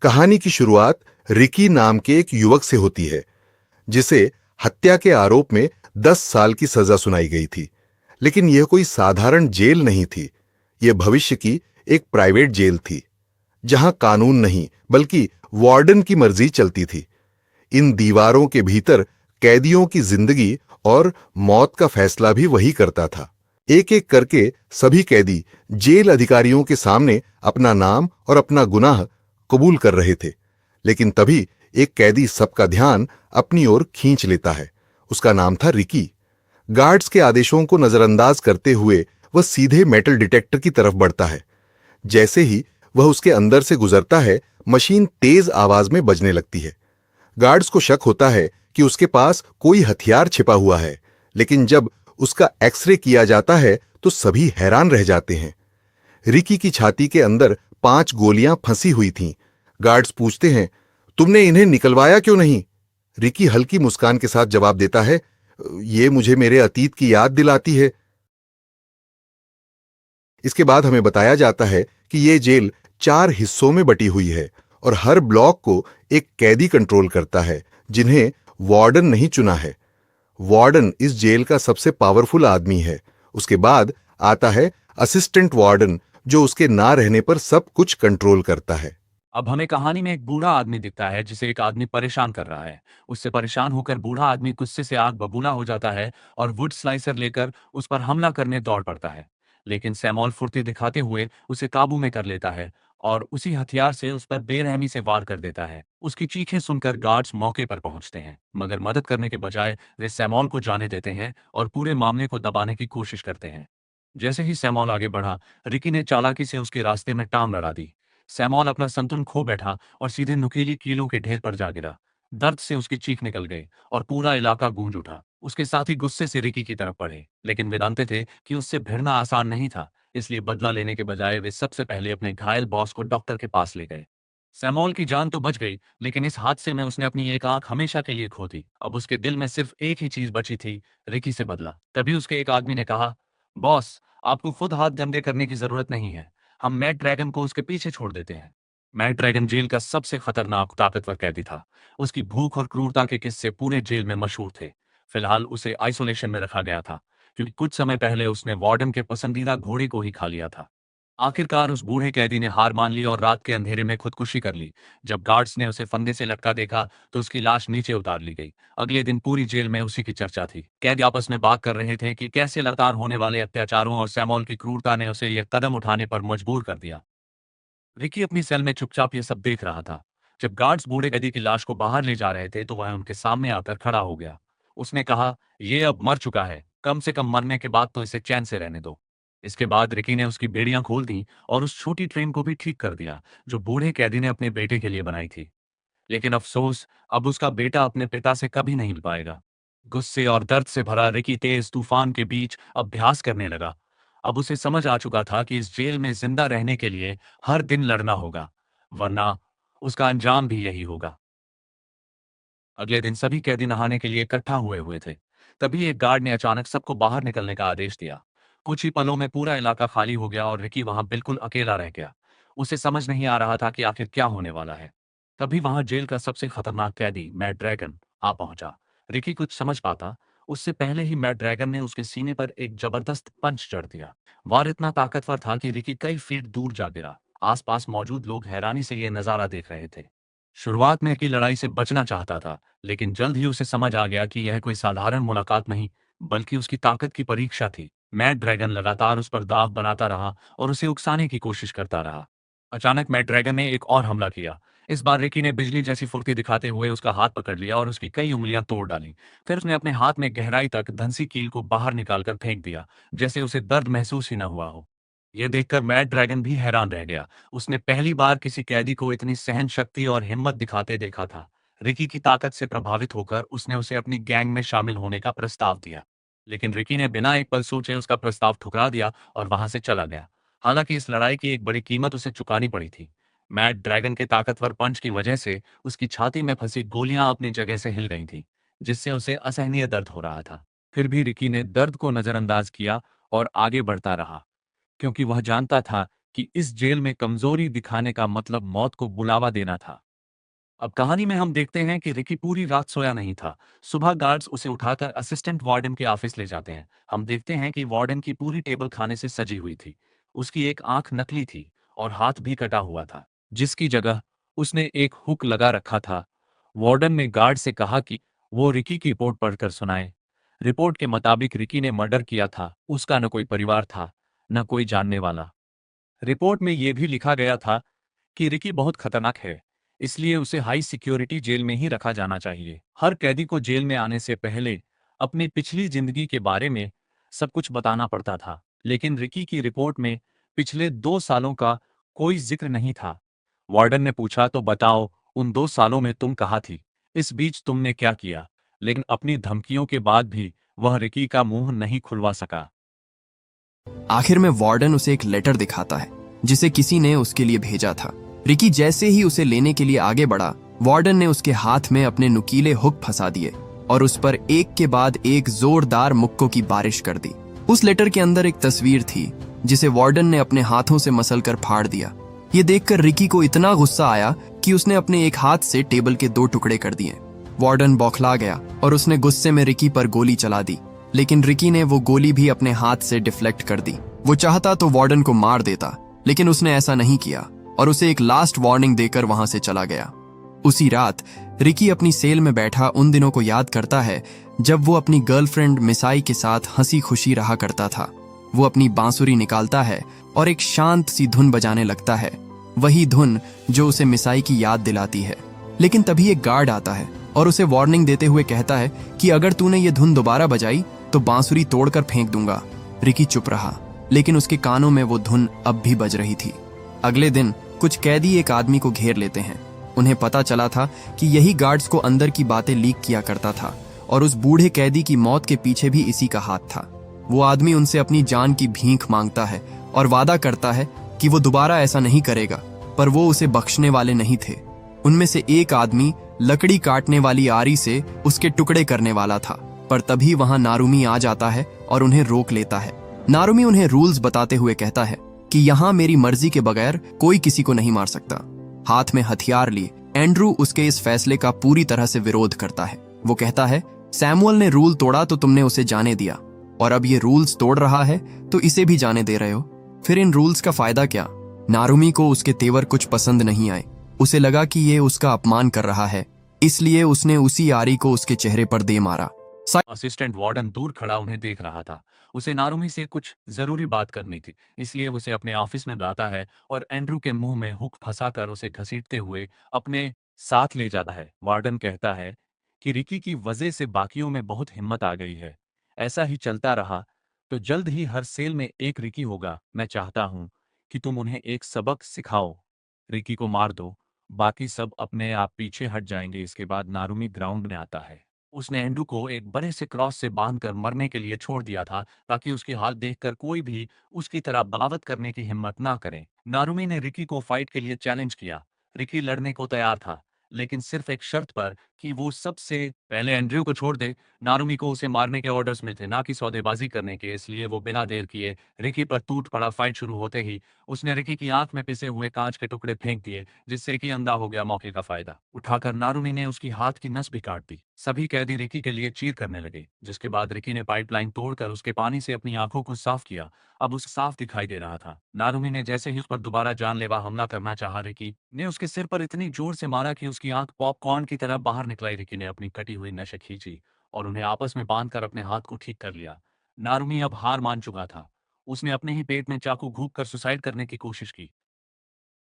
कहानी की शुरुआत रिकी नाम के एक युवक से होती है, जिसे हत्या के आरोप में 10 साल की सजा सुनाई गई थी। लेकिन यह कोई साधारण जेल नहीं थी। यह भविष्य की एक प्राइवेट जेल थी, जहां कानून नहीं बल्कि वार्डन की मर्जी चलती थी। इन दीवारों के भीतर कैदियों की जिंदगी और मौत का फैसला भी वही करता था। एक एक करके सभी कैदी जेल अधिकारियों के सामने अपना नाम और अपना गुनाह कबूल कर रहे थे। लेकिन तभी एक कैदी सबका ध्यान अपनी ओर खींच लेता है। उसका नाम था रिकी। गार्ड्स के आदेशों को नजरअंदाज करते हुए वह सीधे मेटल डिटेक्टर की तरफ बढ़ता है। जैसे ही वह उसके अंदर से गुजरता है, मशीन तेज आवाज में बजने लगती है। गार्ड्स को शक होता है कि उसके पास कोई हथियार छिपा हुआ है, लेकिन जब उसका एक्सरे किया जाता है तो सभी हैरान रह जाते हैं। रिकी की छाती के अंदर 5 गोलियां फंसी हुई थीं। गार्ड्स पूछते हैं, तुमने इन्हें निकलवाया क्यों नहीं? रिकी हल्की मुस्कान के साथ जवाब देता है, ये मुझे मेरे अतीत की याद दिलाती है। इसके बाद हमें बताया जाता है कि ये जेल 4 हिस्सों में बटी हुई है और हर ब्लॉक को एक कैदी कंट्रोल करता है, जिन्हें वार्डन नहीं चुना है। वार्डन इस जेल का सबसे पावरफुल आदमी है। उसके बाद आता है असिस्टेंट वार्डन, जो उसके ना रहने पर सब कुछ कंट्रोल करता है। अब हमें कहानी में एक बूढ़ा आदमी दिखता है जिसे एक आदमी परेशान कर रहा है। उससे परेशान होकर बूढ़ा आदमी गुस्से से आग बबूला हो जाता है और वुड स्लाइसर लेकर उस पर हमला करने दौड़ पड़ता है। लेकिन सैमोल फुर्ती दिखाते हुए उसे काबू में कर लेता है और उसी हथियार से उस पर बेरहमी से वार कर देता है। उसकी चीखें सुनकर गार्ड्स मौके पर पहुंचते हैं, मगर मदद करने के बजाय वे सैमोल को जाने देते हैं और पूरे मामले को दबाने की कोशिश करते हैं। जैसे ही सैमोल आगे बढ़ा, रिकी ने चालाकी से उसके रास्ते में टांग लड़ा दी। सैमोन अपना संतुलन खो बैठा और सीधे नुकीली कीलों के ढेर पर जा गिरा। दर्द से उसकी चीख निकल गई और पूरा इलाका गूंज उठा। उसके साथी गुस्से से रिकी की तरफ बढ़े, लेकिन वे जानते थे कि उससे भिड़ना आसान नहीं था। इसलिए बदला लेने के बजाय वे सबसे पहले अपने घायल बॉस को डॉक्टर के पास ले गए। सैमोल की जान तो बच गई, लेकिन इस हादसे में उसने अपनी एक आंख हमेशा के लिए खो दी। अब उसके दिल में सिर्फ एक ही चीज बची थी, रिकी से बदला। तभी उसके एक आदमी ने कहा, बॉस, आपको खुद हाथ गंदे करने की जरूरत नहीं है। हम मैड ड्रैगन को उसके पीछे छोड़ देते हैं। मैड ड्रैगन जेल का सबसे खतरनाक ताकतवर कैदी था। उसकी भूख और क्रूरता के किस्से पूरे जेल में मशहूर थे। फिलहाल उसे आइसोलेशन में रखा गया था, क्योंकि कुछ समय पहले उसने वार्डन के पसंदीदा घोड़े को ही खा लिया था। आखिरकार उस बूढ़े कैदी ने हार मान ली और रात के अंधेरे में खुदकुशी कर ली। जब गार्ड्स ने उसे फंदे से लटका देखा तो उसकी लाश नीचे उतार ली गई। अगले दिन पूरी जेल में उसी की चर्चा थी। कैदी आपस में बात कर रहे थे कि कैसे लगातार होने वाले अत्याचारों और सैमोल की क्रूरता ने उसे यह कदम उठाने पर मजबूर कर दिया। रिकी अपनी सेल में चुपचाप ये सब देख रहा था। जब गार्ड्स बूढ़े कैदी की लाश को बाहर ले जा रहे थे तो वह उनके सामने आकर खड़ा हो गया। उसने कहा, ये अब मर चुका है, कम से कम मरने के बाद तो इसे चैन से रहने दो। इसके बाद रिकी ने उसकी बेड़ियां खोल दी और उस छोटी ट्रेन को भी ठीक कर दिया, जो बूढ़े कैदी ने अपने बेटे के लिए बनाई थी। लेकिन अफसोस, अब उसका बेटा अपने पिता से कभी नहीं मिल पाएगा। गुस्से और दर्द से भरा रिकी तेज तूफान के बीच अभ्यास करने लगा। अब उसे समझ आ चुका था कि इस जेल में जिंदा रहने के लिए हर दिन लड़ना होगा, वरना उसका अंजाम भी यही होगा। अगले दिन सभी कैदी नहाने के लिए इकट्ठा हुए हुए थे। तभी एक गार्ड ने अचानक सबको बाहर निकलने का आदेश दिया। कुछ ही पलों में पूरा इलाका खाली हो गया और रिकी वहां बिल्कुल अकेला रह गया। उसे समझ नहीं आ रहा था कि आखिर क्या होने वाला है। तभी वहां जेल का सबसे खतरनाक कैदी मैड ड्रैगन आ पहुंचा। रिकी कुछ समझ पाता उससे पहले ही मैड ड्रैगन ने उसके सीने पर एक जबरदस्त पंच जड़ दिया। वार इतना ताकतवर था कि रिकी कई फीट दूर जा गिरा। आसपास मौजूद लोग हैरानी से यह नजारा देख रहे थे। शुरुआत में की लड़ाई से बचना चाहता था, लेकिन जल्द ही उसे समझ आ गया कि यह कोई साधारण मुलाकात नहीं, बल्कि उसकी ताकत की परीक्षा थी। मैड ड्रैगन लगातार उस पर दाव बनाता रहा और उसे उकसाने की कोशिश करता रहा। अचानक मैड ड्रैगन ने एक और हमला किया। इस बार रिकी ने बिजली जैसी फुर्ती दिखाते हुए उसका हाथ पकड़ लिया और उसकी कई उंगलियां तोड़ डाली। फिर उसने अपने हाथ में गहराई तक धंसी कील को बाहर निकालकर फेंक दिया, जैसे उसे दर्द महसूस ही न हुआ हो। यह देखकर मैड ड्रैगन भी हैरान रह गया। उसने पहली बार किसी कैदी को इतनी सहन शक्ति और हिम्मत दिखाते देखा था। रिकी की ताकत से प्रभावित होकर उसने उसे अपनी गैंग में शामिल होने का प्रस्ताव दिया। लेकिन रिकी ने बिना एक पल सोचे उसका प्रस्ताव ठुकरा दिया और वहां से चला गया। हालांकि इस लड़ाई की एक बड़ी कीमत उसे चुकानी पड़ी थी। मैड ड्रैगन के ताकतवर पंच की वजह से उसकी छाती में फंसी गोलियां अपनी जगह से हिल गई थीं, जिससे उसे असहनीय दर्द हो रहा था। फिर भी रिकी ने दर्द को नजरअंदाज किया और आगे बढ़ता रहा, क्योंकि वह जानता था कि इस जेल में कमजोरी दिखाने का मतलब मौत को बुलावा देना था। अब कहानी में हम देखते हैं कि रिकी पूरी रात सोया नहीं था। सुबह गार्ड्स उसे उठाकर असिस्टेंट वार्डन के ऑफिस ले जाते हैं। हम देखते हैं कि वार्डन की पूरी टेबल खाने से सजी हुई थी। उसकी एक आंख नकली थी और हाथ भी कटा हुआ था, जिसकी जगह उसने एक हुक लगा रखा था। वार्डन ने गार्ड से कहा कि वो रिकी की रिपोर्ट पढ़कर सुनाए। रिपोर्ट के मुताबिक रिकी ने मर्डर किया था। उसका न कोई परिवार था, न कोई जानने वाला। रिपोर्ट में यह भी लिखा गया था कि रिकी बहुत खतरनाक है, इसलिए उसे हाई सिक्योरिटी जेल में ही रखा जाना चाहिए। हर कैदी को जेल में आने से पहले अपनी पिछली जिंदगी के बारे में सब कुछ बताना पड़ता था, लेकिन रिकी की रिपोर्ट में पिछले 2 सालों का कोई जिक्र नहीं था। वार्डन ने पूछा, तो बताओ, उन 2 सालों में तुम कहाँ थी? इस बीच तुमने क्या किया? लेकिन अपनी धमकियों के बाद भी वह रिकी का मुंह नहीं खुलवा सका। आखिर में वार्डन उसे एक लेटर दिखाता है जिसे किसी ने उसके लिए भेजा था। रिकी जैसे ही उसे लेने के लिए आगे बढ़ा, वार्डन ने उसके हाथ में अपने नुकीले हुक फंसा दिए और उस पर एक के बाद एक जोरदार मुक्कों की बारिश कर दी। उस लेटर के अंदर एक तस्वीर थी जिसे वार्डन ने अपने हाथों से मसलकर फाड़ दिया। ये देखकर रिकी को इतना गुस्सा आया कि उसने अपने एक हाथ से टेबल के 2 टुकड़े कर दिए। वार्डन बौखला गया और उसने गुस्से में रिकी पर गोली चला दी, लेकिन रिकी ने वो गोली भी अपने हाथ से डिफ्लेक्ट कर दी। वो चाहता तो वार्डन को मार देता, लेकिन उसने ऐसा नहीं किया और उसे एक लास्ट वार्निंग देकर वहां से चला गया। उसी रात रिकी अपनी सेल में बैठा उन दिनों को याद करता है जब वो अपनी गर्लफ्रेंड मिसाई के साथ हंसी खुशी रहा करता था। वो अपनी बांसुरी निकालता है और एक शांत सी धुन बजाने लगता है, वही धुन जो उसे मिसाई की याद दिलाती है। लेकिन तभी एक गार्ड आता है और उसे वार्निंग देते हुए कहता है कि अगर तूने ये धुन दोबारा बजाई तो बांसुरी तोड़कर फेंक दूंगा। रिकी चुप रहा, लेकिन उसके कानों में वो धुन अब भी बज रही थी। अगले दिन कुछ कैदी एक आदमी को घेर लेते हैं। उन्हें पता चला था कि यही गार्ड्स को अंदर की बातें लीक किया करता था और उस बूढ़े कैदी की मौत के पीछे भी इसी का हाथ था। वो आदमी उनसे अपनी जान की भीख मांगता है और वादा करता है कि वो दोबारा ऐसा नहीं करेगा, पर वो उसे बख्शने वाले नहीं थे। उनमें से एक आदमी लकड़ी काटने वाली आरी से उसके टुकड़े करने वाला था, पर तभी वहां नारुमी आ जाता है और उन्हें रोक लेता है। नारुमी उन्हें रूल्स बताते हुए कहता है कि यहाँ मेरी मर्जी के बगैर कोई किसी को नहीं मार सकता। हाथ में हथियार लिए एंड्रू उसके इस फैसले का पूरी तरह से विरोध करता है। वो कहता है, सैमुअल ने रूल तोड़ा तो तुमने उसे जाने दिया, और अब ये रूल्स तोड़ रहा है तो इसे भी जाने दे रहे हो। फिर इन रूल्स का फायदा क्या? नारुमी को उसके तेवर कुछ पसंद नहीं आए। उसे लगा कि ये उसका अपमान कर रहा है, इसलिए उसने उसी आरी को उसके चेहरे पर दे मारा। असिस्टेंट वार्डन दूर खड़ा उन्हें देख रहा था। उसे नारुमी से कुछ जरूरी बात करनी थी, इसलिए उसे अपने ऑफिस में बुलाता है और एंड्रू के मुंह में हुक फंसाकर उसे घसीटते हुए अपने साथ ले जाता है। वार्डन कहता है कि रिकी की वजह से बाकियों में बहुत हिम्मत आ गई है। ऐसा ही चलता रहा तो जल्द ही हर सेल में एक रिकी होगा। मैं चाहता हूं कि तुम उन्हें एक सबक सिखाओ। रिकी को मार दो, बाकी सब अपने आप पीछे हट जाएंगे। इसके बाद नारुमी ग्राउंड में आता है। उसने एंड्रू को एक बड़े से क्रॉस से बांधकर मरने के लिए छोड़ दिया था, ताकि उसकी हालत देखकर कोई भी उसकी तरह बगावत करने की हिम्मत ना करे। नारुमी ने रिकी को फाइट के लिए चैलेंज किया। रिकी लड़ने को तैयार था, लेकिन सिर्फ एक शर्त पर कि वो सबसे पहले एंड्रयू को छोड़ दे। नारुमी को उसे मारने के ऑर्डर्स में थे, ना कि सौदेबाजी करने के, इसलिए वो बिना देर किए रिकी पर टूट पड़ा। फाइट शुरू होते ही उसने रिकी की आंख में पिसे हुए कांच के टुकड़े फेंक दिए, जिससे कि अंधा हो गया। मौके का फायदा उठाकर नारुमी ने उसकी हाथ की नस भी काट दी। सभी कैदी रिकी के लिए चीर करने लगे, जिसके बाद रिकी ने पाइपलाइन तोड़कर उसके पानी से अपनी आंखों को साफ किया। अब उसे साफ दिखाई दे रहा था। नारुमी ने जैसे ही उस पर दोबारा जानलेवा हमला करना चाहा, रिकी ने उसके सिर पर इतनी जोर से मारा कि उसकी आंख पॉपकॉर्न की तरह बाहर निकलाई। रिकी ने अपनी कटी हुई नसें खींची और उन्हें आपस में बांधकर अपने हाथ को ठीक कर लिया। नारुमी अब हार मान चुका था। उसने अपने ही पेट में चाकू घूंपकर सुसाइड करने की कोशिश की।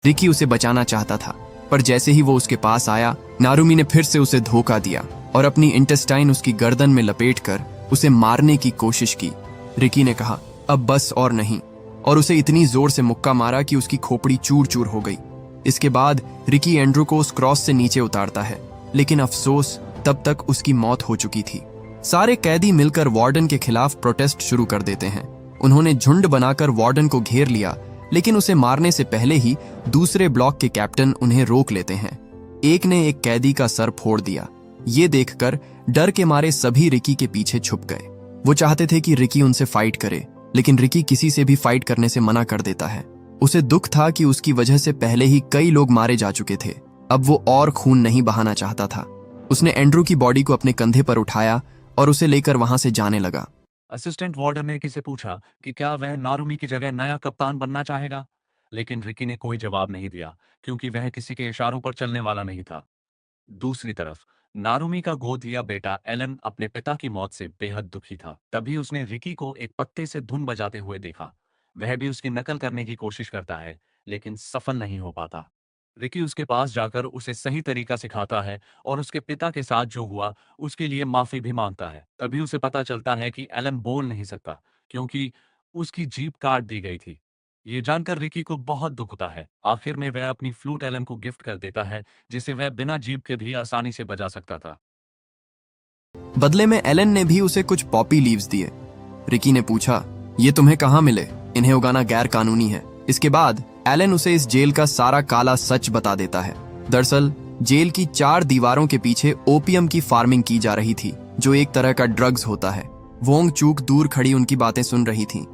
रिकी उसे बचाना चाहता था, पर जैसे ही वो उसके पास आया, नारुमी ने फिर से उसे धोखा दिया और अपनी इंटेस्टाइन उसकी गर्दन में लपेटकर उसे मारने की कोशिश की। रिकी ने कहा, अब बस और नहीं, और उसे इतनी जोर से मुक्का मारा कि उसकी खोपड़ी चूर चूर हो गई। इसके बाद रिकी एंड्रू को उस क्रॉस से नीचे उतारता है, लेकिन अफसोस तब तक उसकी मौत हो चुकी थी। सारे कैदी मिलकर वार्डन के खिलाफ प्रोटेस्ट शुरू कर देते हैं। उन्होंने झुंड बनाकर वार्डन को घेर लिया, लेकिन उसे मारने से पहले ही दूसरे ब्लॉक के कैप्टन उन्हें रोक लेते हैं। एक ने एक कैदी का सर फोड़ दिया। ये देखकर डर के मारे सभी रिकी के पीछे छुप गए। वो चाहते थे कि रिकी उनसे फाइट करे, लेकिन रिकी किसी से भी फाइट करने से मना कर देता है। उसे दुख था कि उसकी वजह से पहले ही कई लोग मारे जा चुके थे। अब वो और खून नहीं बहाना चाहता था। उसने एंड्रू की बॉडी को अपने कंधे पर उठाया और उसे लेकर वहां से जाने लगा। असिस्टेंट वार्डन ने रिकी से पूछा कि क्या वह नारुमी की जगह नया कप्तान बनना चाहेगा, लेकिन रिकी ने कोई जवाब नहीं दिया क्योंकि वह किसी के इशारों पर चलने वाला नहीं था। दूसरी तरफ नारुमी का गोद लिया बेटा एलन अपने पिता की मौत से बेहद दुखी था। तभी उसने रिकी को एक पत्ते से धुन बजाते हुए देखा। वह भी उसकी नकल करने की कोशिश करता है, लेकिन सफल नहीं हो पाता। रिकी उसके पास जाकर उसे सही तरीका सिखाता है और उसके पिता के साथ जो हुआ उसके लिए माफी भी मांगता है। तभी उसे पता चलता है कि एलन बोल नहीं सकता क्योंकि उसकी जीभ काट दी गई थी। ये जानकर रिकी को बहुत दुख होता है। आखिर में वह अपनी फ्लूट एलन को गिफ्ट कर देता है, जिसे वह बिना जीभ के भी आसानी से बजा सकता था। बदले में एलन ने भी उसे कुछ पॉपी लीव्स दिए। रिकी ने पूछा, ये तुम्हें कहाँ मिले? इन्हें उगाना गैर कानूनी है। इसके बाद एलन उसे इस जेल का सारा काला सच बता देता है। दरअसल जेल की 4 दीवारों के पीछे ओपियम की फार्मिंग की जा रही थी, जो एक तरह का ड्रग्स होता है। वोंग चूक दूर खड़ी उनकी बातें सुन रही थी।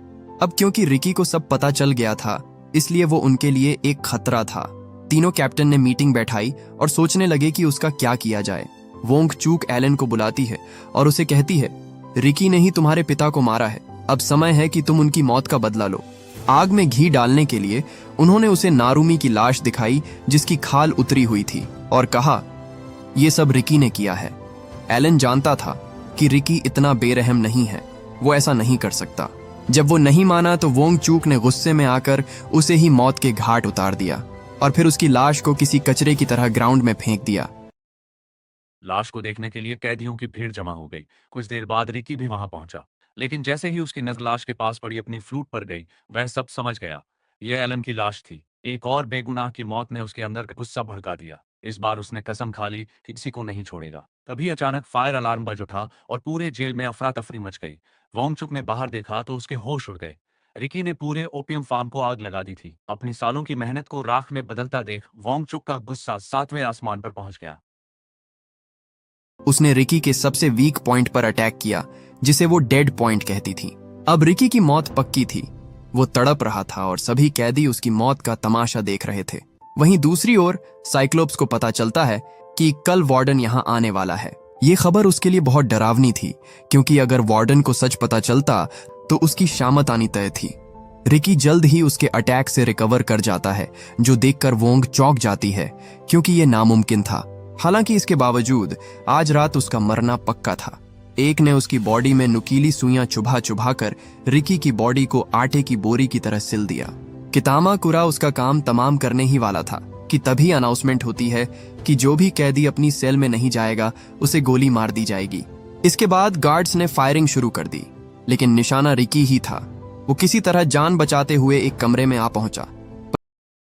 अब क्योंकि रिकी को सब पता चल गया था, इसलिए वो उनके लिए एक खतरा था। तीनों कैप्टन ने मीटिंग बैठाई और सोचने लगे कि उसका क्या किया जाए। वोंग चूक एलन को बुलाती है और उसे कहती है, रिकी ने ही तुम्हारे पिता को मारा है। अब समय है कि तुम उनकी मौत का बदला लो। आग में घी डालने के लिए उन्होंने उसे नारुमी की लाश दिखाई, जिसकी खाल उतरी हुई थी, और कहा, यह सब रिकी ने किया है। एलन जानता था कि रिकी इतना बेरहम नहीं है, वो ऐसा नहीं कर सकता। जब वो नहीं माना तो वोंग चूक ने गुस्से में आकर उसे ही मौत के घाट उतार दिया और फिर उसकी लाश को किसी कचरे की तरह ग्राउंड में फेंक दिया। लाश को देखने के लिए कैदियों की भीड़ जमा हो गई। कुछ देर बाद रिकी भी वहां पहुंचा, लेकिन जैसे ही उसकी नजर लाश के पास पड़ी अपनी फ्लूट पर गई, वह सब समझ गया। यह एलन की लाश थी। एक और बेगुनाह की मौत ने उसके अंदर का गुस्सा भड़का दिया। इस बार उसने कसम खा ली कि किसी को नहीं छोड़ेगा। तभी अचानक फायर अलार्म बज उठा और पूरे जेल में अफरा तफरी मच गई। वोंगचुक ने बाहर देखा तो उसके होश उड़ गए। रिकी ने पूरे ओपियम फार्म को आग लगा दी थी। अपनी सालों की मेहनत को राख में बदलता देख वोंगचुक का गुस्सा 7वें आसमान पर पहुंच गया। उसने रिकी के सबसे वीक पॉइंट पर अटैक किया, जिसे वो डेड पॉइंट कहती थी। अब रिकी की मौत पक्की थी। वो तड़प रहा था और सभी कैदी उसकी मौत का तमाशा देख रहे थे। वहीं दूसरी ओर साइक्लोप्स को पता चलता है कि कल वार्डन यहाँ आने वाला है। ये खबर उसके लिए बहुत डरावनी थी, क्योंकि अगर वार्डन को सच पता चलता तो उसकी शामत आनी तय थी। रिकी जल्द ही उसके अटैक से रिकवर कर जाता है, जो देखकर वोंग चौंक जाती है, क्योंकि ये नामुमकिन था। हालांकि इसके बावजूद आज रात उसका मरना पक्का था। एक ने उसकी बॉडी में नुकीली सुइयां चुभा चुभा कर रिकी की बॉडी को आटे की बोरी की तरह सिल दिया। कितामा कुरा उसका काम तमाम करने ही वाला था कि तभी अनाउंसमेंट होती है कि जो भी कैदी अपनी सेल में नहीं जाएगा उसे गोली मार दी जाएगी। इसके बाद गार्ड्स ने फायरिंग शुरू कर दी, लेकिन निशाना रिकी ही था। वो किसी तरह जान बचाते हुए एक कमरे में आ पहुंचा।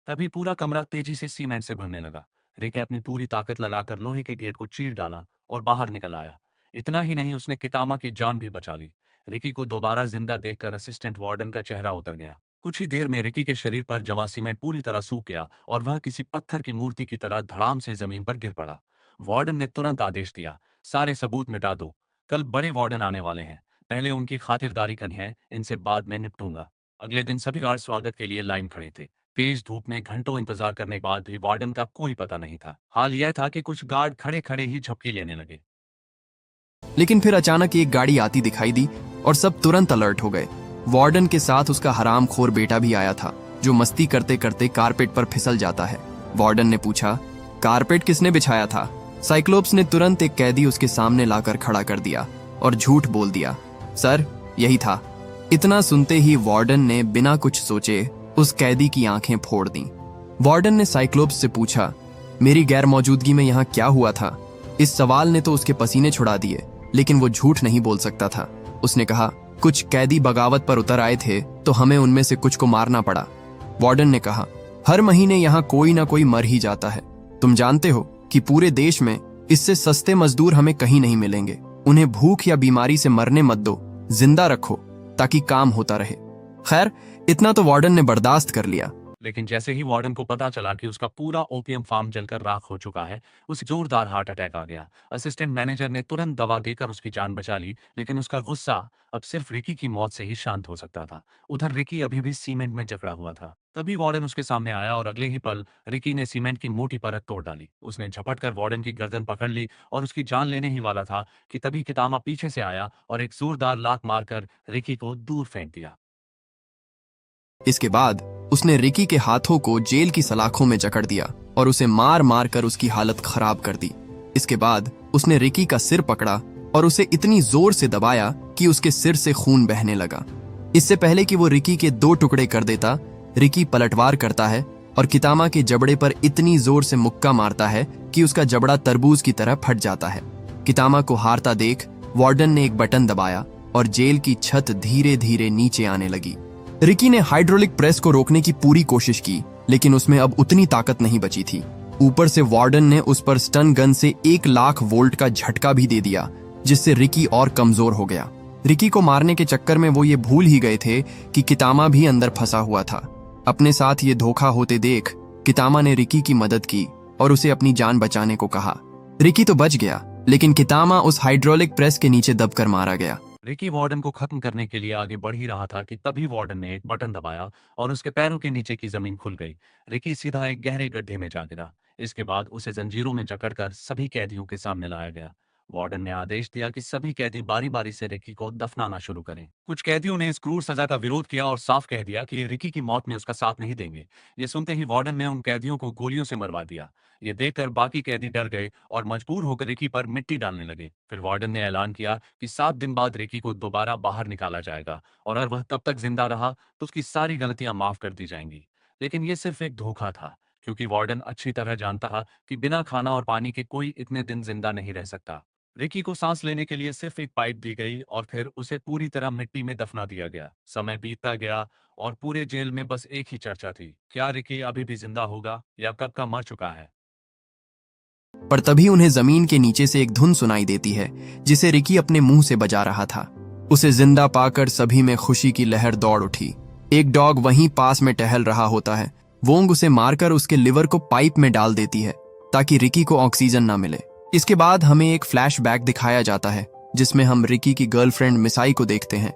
तभी पूरा कमरा तेजी से सीमेंट से भरने लगा। रिकी अपनी पूरी ताकत लगाकर लोहे के गेट को चीर डाला और बाहर निकल आया। इतना ही नहीं, उसने कितामा की जान भी बचा ली। रिकी को दोबारा जिंदा देखकर असिस्टेंट वार्डन का चेहरा उतर गया। कुछ ही देर में रिकी के शरीर पर जमा सीमेंट पूरी तरह सूख गया और वह किसी पत्थर की मूर्ति की तरह धड़ाम से जमीन पर गिर पड़ा। वार्डन ने तुरंत आदेश दिया, सारे सबूत मिटा दो। कल बड़े वार्डन आने वाले हैं, पहले उनकी खातिरदारी करनी है, इनसे बाद में निपटूंगा। अगले दिन सभी गार्ड स्वागत के लिए लाइन खड़े थे। तेज धूप में घंटों इंतजार करने के बाद भी वार्डन का कोई पता नहीं था। हाल यह था कि कुछ गार्ड खड़े खड़े ही झपकी लेने लगे। लेकिन फिर अचानक एक गाड़ी आती दिखाई दी और सब तुरंत अलर्ट हो गए। वार्डन के साथ उसका हरामखोर बेटा भी आया था, जो मस्ती करते करते कारपेट पर फिसल जाता है। वार्डन ने पूछा, कारपेट किसने बिछाया था? साइक्लोप्स ने तुरंत एक कैदी उसके सामने लाकर खड़ा कर दिया और झूठ बोल दिया, सर यही था। इतना सुनते ही वार्डन ने बिना कुछ सोचे उस कैदी की आंखें फोड़ दी। वार्डन ने साइक्लोप्स से पूछा, मेरी गैर मौजूदगी में यहाँ क्या हुआ था? इस सवाल ने तो उसके पसीने छुड़ा दिए, लेकिन वो झूठ नहीं बोल सकता था। उसने कहा, कुछ कैदी बगावत पर उतर आए थे तो हमें उनमें से कुछ को मारना पड़ा। वार्डन ने कहा, हर महीने यहाँ कोई ना कोई मर ही जाता है। तुम जानते हो कि पूरे देश में इससे सस्ते मजदूर हमें कहीं नहीं मिलेंगे। उन्हें भूख या बीमारी से मरने मत दो, जिंदा रखो ताकि काम होता रहे। खैर, इतना तो वार्डन ने बर्दाश्त कर लिया। लेकिन जैसे ही वार्डन को पता चला कि उसका पूरा ओपीएम फार्म जलकर राख हो चुका है, उसे जोरदार हार्ट अटैक आ गया। असिस्टेंट मैनेजर ने तुरंत दवा देकर उसकी जान बचा ली, लेकिन उसका गुस्सा अब सिर्फ रिकी की मौत से ही शांत हो सकता था। उधर रिकी अभी भी सीमेंट में जकड़ा हुआ था। तभी वार्डन उसके सामने आया और अगले ही पल रिकी ने सीमेंट की मोटी परत तोड़ डाली। उसने झपट कर वार्डन की गर्दन पकड़ ली और उसकी जान लेने ही वाला था कि तभी कितामा पीछे से आया और एक जोरदार लात मारकर रिकी को दूर फेंक दिया। इसके बाद उसने रिकी के हाथों को जेल की सलाखों में जकड़ दिया और उसे मार मार कर उसकी हालत खराब कर दी। इसके बाद उसने रिकी का सिर पकड़ा और उसे इतनी जोर से दबाया कि उसके सिर से खून बहने लगा। इससे पहले कि वो रिकी के 2 टुकड़े कर देता, रिकी पलटवार करता है और कितामा के जबड़े पर इतनी जोर से मुक्का मारता है कि उसका जबड़ा तरबूज की तरह फट जाता है। कितामा को हारता देख वार्डन ने एक बटन दबाया और जेल की छत धीरे धीरे नीचे आने लगी। रिकी ने हाइड्रोलिक प्रेस को रोकने की पूरी कोशिश की, लेकिन उसमें अब उतनी ताकत नहीं बची थी। ऊपर से वार्डन ने उस पर स्टन गन से 1 लाख वोल्ट का झटका भी दे दिया, जिससे रिकी और कमजोर हो गया। रिकी को मारने के चक्कर में वो ये भूल ही गए थे कि कितामा भी अंदर फंसा हुआ था। अपने साथ ये धोखा होते देख कितामा ने रिकी की मदद की और उसे अपनी जान बचाने को कहा। रिकी तो बच गया, लेकिन कितामा उस हाइड्रोलिक प्रेस के नीचे दबकर मारा गया। रिकी वार्डन को खत्म करने के लिए आगे बढ़ ही रहा था कि तभी वार्डन ने एक बटन दबाया और उसके पैरों के नीचे की जमीन खुल गई। रिकी सीधा एक गहरे गड्ढे में जा गिरा। इसके बाद उसे जंजीरों में जकड़कर सभी कैदियों के सामने लाया गया। वार्डन ने आदेश दिया कि सभी कैदी बारी बारी से रिकी को दफनाना शुरू करें। कुछ कैदियों ने इस क्रूर सजा का विरोध किया और साफ कह दिया कि ये रिकी की मौत में उसका साथ नहीं देंगे। ये सुनते ही वार्डन ने उन कैदियों को गोलियों से मरवा दिया। ये देखकर बाकी कैदी डर गए और मजबूर होकर रिकी पर मिट्टी डालने लगे। फिर वार्डन ने ऐलान किया कि 7 दिन बाद रिकी को दोबारा बाहर निकाला जाएगा और अगर वह तब तक जिंदा रहा तो उसकी सारी गलतियां माफ कर दी जाएंगी। लेकिन ये सिर्फ एक धोखा था, क्योंकि वार्डन अच्छी तरह जानता था कि बिना खाना और पानी के कोई इतने दिन जिंदा नहीं रह सकता। रिकी को सांस लेने के लिए सिर्फ एक पाइप दी गई और फिर उसे पूरी तरह मिट्टी में दफना दिया गया। समय बीतता गया और पूरे जेल में बस एक ही चर्चा थी, क्या रिकी अभी भी जिंदा होगा या कब का मर चुका है। पर तभी उन्हें जमीन के नीचे से एक धुन सुनाई देती है, जिसे रिकी अपने मुंह से बजा रहा था। उसे जिंदा पाकर सभी में खुशी की लहर दौड़ उठी। एक डॉग वहीं पास में टहल रहा होता है। वोंग उसे मारकर उसके लिवर को पाइप में डाल देती है ताकि रिकी को ऑक्सीजन ना मिले। इसके बाद हमें एक फ्लैशबैक दिखाया जाता है, जिसमें हम रिकी की गर्लफ्रेंड मिसाई को देखते हैं।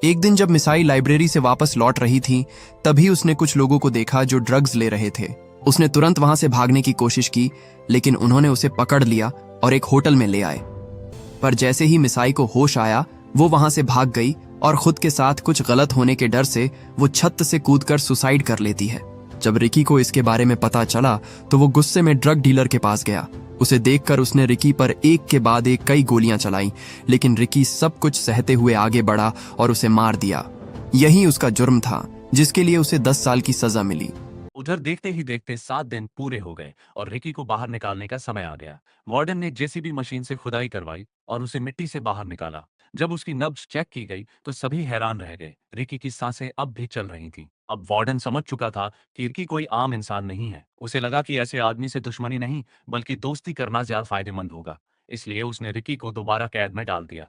एक दिन जब मिसाई लाइब्रेरी से वापस लौट रही थी, तभी उसने कुछ लोगों को देखा जो ड्रग्स ले रहे थे। उसने तुरंत वहां से भागने की कोशिश की, लेकिन उन्होंने उसे पकड़ लिया और एक होटल में ले आए। पर जैसे ही मिसाई को होश आया, वो वहां से भाग गई और खुद के साथ कुछ गलत होने के डर से वो छत से कूदकर सुसाइड कर लेती है। जब रिकी को इसके बारे में पता चला तो वो गुस्से में ड्रग डीलर के पास गया। उसे देखकर उसने रिकी पर एक के बाद एक कई गोलियां चलाई, लेकिन रिकी सब कुछ सहते हुए आगे बढ़ा और उसे मार दिया। यही उसका जुर्म था, जिसके लिए उसे 10 साल की सजा मिली। उधर देखते ही देखते 7 दिन पूरे हो गए और रिकी को बाहर निकालने का समय आ गया। वार्डन ने जेसीबी मशीन से खुदाई करवाई और उसे मिट्टी से बाहर निकाला। जब उसकी नब्ज चेक की गई तो सभी हैरान रह गए। रिकी की सांसें अब भी चल रही थीं। अब वार्डन समझ चुका था कि रिकी कोई आम इंसान नहीं है। उसे लगा कि ऐसे आदमी से दुश्मनी नहीं बल्कि दोस्ती करना ज्यादा फायदेमंद होगा। इसलिए उसने रिकी को दोबारा कैद में डाल दिया।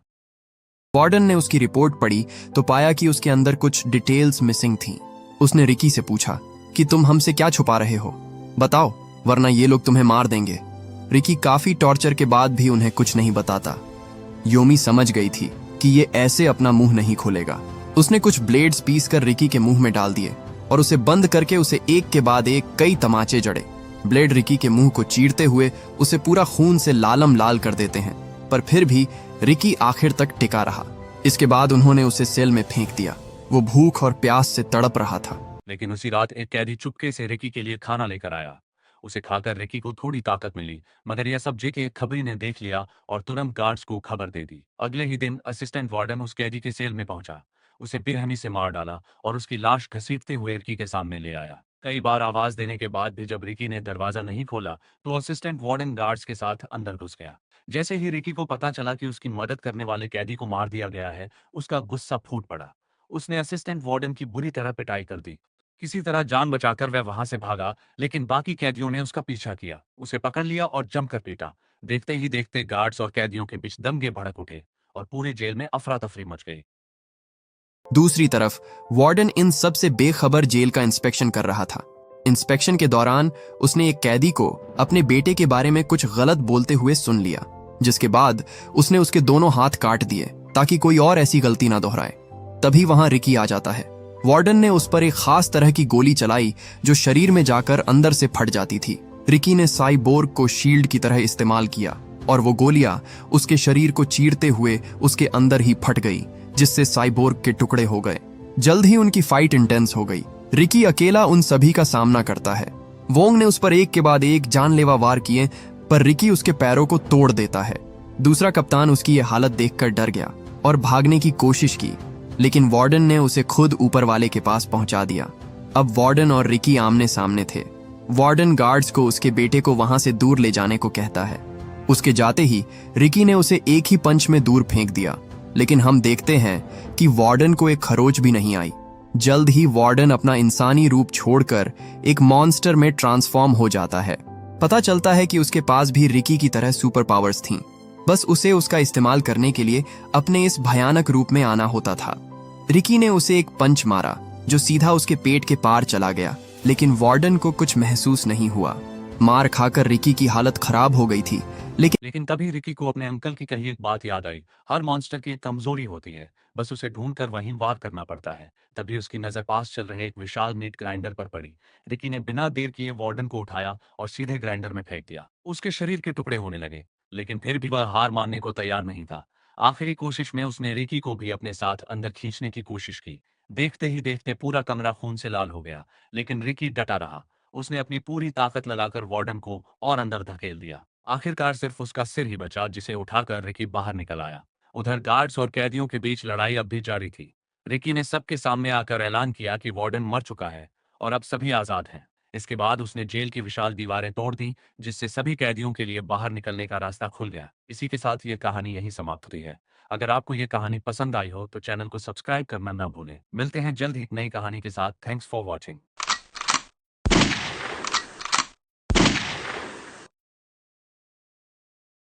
वार्डन ने उसकी रिपोर्ट पढ़ी तो पाया कि उसके अंदर कुछ डिटेल्स मिसिंग थीं। उसने रिकी से पूछा कि तुम हमसे क्या छुपा रहे हो, बताओ, वरना ये लोग तुम्हें मार देंगे। रिकी काफी टॉर्चर के बाद भी उन्हें कुछ नहीं बताता। योमी समझ गई थी कि ये ऐसे अपना मुंह नहीं खोलेगा। उसने कुछ ब्लेड्स पीस कर रिकी के मुंह में डाल दिए और उसे बंद करके उसे एक के बाद एक कई तमाचे जड़े। ब्लेड रिकी के मुंह को चीरते हुए उसे पूरा खून से लालम लाल कर देते हैं, पर फिर भी रिकी आखिर तक टिका रहा। इसके बाद उन्होंने उसे सेल में फेंक दिया। वो भूख और प्यास से तड़प रहा था। लेकिन उसी रात एक कैदी चुपके से रिकी के लिए खाना लेकर आया। उसे खाकर रिकी को थोड़ी ताकत मिली, मगर यह सब जेके खबरी ने देख लिया और तुरंत गार्ड्स को खबर दे दी। अगले ही दिन असिस्टेंट वार्डन उस कैदी के सेल में पहुंचा। उसे बेरहमी से मार डाला और उसकी लाश घसीटते हुए रिकी के सामने ले आया। कई बार आवाज देने के बाद भी जब रिकी ने दरवाजा नहीं खोला तो असिस्टेंट वार्डन गार्ड्स के साथ अंदर घुस गया। जैसे ही रिकी को पता चला कि उसकी मदद करने वाले कैदी को मार दिया गया है, उसका गुस्सा फूट पड़ा। उसने असिस्टेंट वार्डन की बुरी तरह पिटाई कर दी। किसी तरह जान बचाकर वह वहां से भागा, लेकिन बाकी कैदियों ने उसका पीछा किया, उसे पकड़ लिया और जमकर पीटा। देखते ही देखते गार्ड्स और कैदियों के बीच दंगे भड़क उठे और पूरे जेल में अफरा तफरी मच गई। दूसरी तरफ वार्डन इन सब से बेखबर जेल का इंस्पेक्शन कर रहा था। इंस्पेक्शन के दौरान उसने एक कैदी को अपने बेटे के बारे में कुछ गलत बोलते हुए सुन लिया, जिसके बाद उसने उसके दोनों हाथ काट दिए ताकि कोई और ऐसी गलती ना दोहराए। तभी वहां रिकी आ जाता है। वार्डन ने उस पर एक खास तरह की गोली चलाई जो शरीर में जाकर अंदर से फट जाती थी। रिकी ने साइबोर्ग को शील्ड की तरह इस्तेमाल किया और वो गोलियां उसके शरीर को चीरते हुए उसके अंदर ही फट गई, जिससे साइबोर्ग के टुकड़े हो गए। जल्द ही उनकी फाइट इंटेंस हो गई। रिकी अकेला उन सभी का सामना करता है। वोंग ने उस पर एक के बाद एक जानलेवा वार किए, पर रिकी उसके पैरों को तोड़ देता है। दूसरा कप्तान उसकी यह हालत देखकर डर गया और भागने की कोशिश की, लेकिन वार्डन ने उसे खुद ऊपर वाले के पास पहुंचा दिया। अब वार्डन और रिकी आमने सामने थे। वार्डन गार्ड्स को उसके बेटे को वहां से दूर ले जाने को कहता है। उसके जाते ही रिकी ने उसे एक ही पंच में दूर फेंक दिया, लेकिन हम देखते हैं कि वार्डन को एक खरोच भी नहीं आई। जल्द ही वार्डन अपना इंसानी रूप छोड़कर एक मॉन्स्टर में ट्रांसफॉर्म हो जाता है। पता चलता है कि उसके पास भी रिकी की तरह सुपर पावर्स थीं, बस उसे उसका इस्तेमाल करने के लिए अपने इस भयानक रूप में आना होता था। रिकी ने उसे एक पंच मारा जो सीधा उसके पेट के पार चला गया, लेकिन वार्डन को कुछ महसूस नहीं हुआ। मार खाकर रिकी की हालत खराब हो गई थी, लेकिन तभी रिकी को अपने अंकल की कही एक बात याद आई। हर मॉन्स्टर की एक कमजोरी होती है, बस उसे ढूंढकर वहीं वार करना पड़ता है। तभी उसकी नजर पास चल रहे एक विशाल मीट ग्राइंडर पर पड़ी। रिकी ने बिना देर किए वार्डन को उठाया और सीधे ग्राइंडर में फेंक दिया। उसके शरीर के टुकड़े होने लगे, लेकिन फिर भी वह हार मानने को तैयार नहीं था। आखिरी कोशिश में उसने रिकी को भी अपने साथ अंदर खींचने की कोशिश की। देखते ही देखते पूरा कमरा खून से लाल हो गया, लेकिन रिकी डटा रहा। उसने अपनी पूरी ताकत लगाकर वार्डन को और अंदर धकेल दिया। आखिरकार सिर्फ उसका सिर ही बचा, जिसे उठाकर रिकी बाहर निकल आया। उधर गार्ड्स और कैदियों के बीच लड़ाई अब भी जारी थी। रिकी ने सबके सामने आकर ऐलान किया कि वार्डन मर चुका है और अब सभी आजाद हैं। इसके बाद उसने जेल की विशाल दीवारें तोड़ दी, जिससे सभी कैदियों के लिए बाहर निकलने का रास्ता खुल गया। इसी के साथ ये कहानी यहीं समाप्त हुई है। अगर आपको ये कहानी पसंद आई हो तो चैनल को सब्सक्राइब करना ना भूलें। मिलते हैं जल्द ही एक नई कहानी के साथ। Thanks for watching.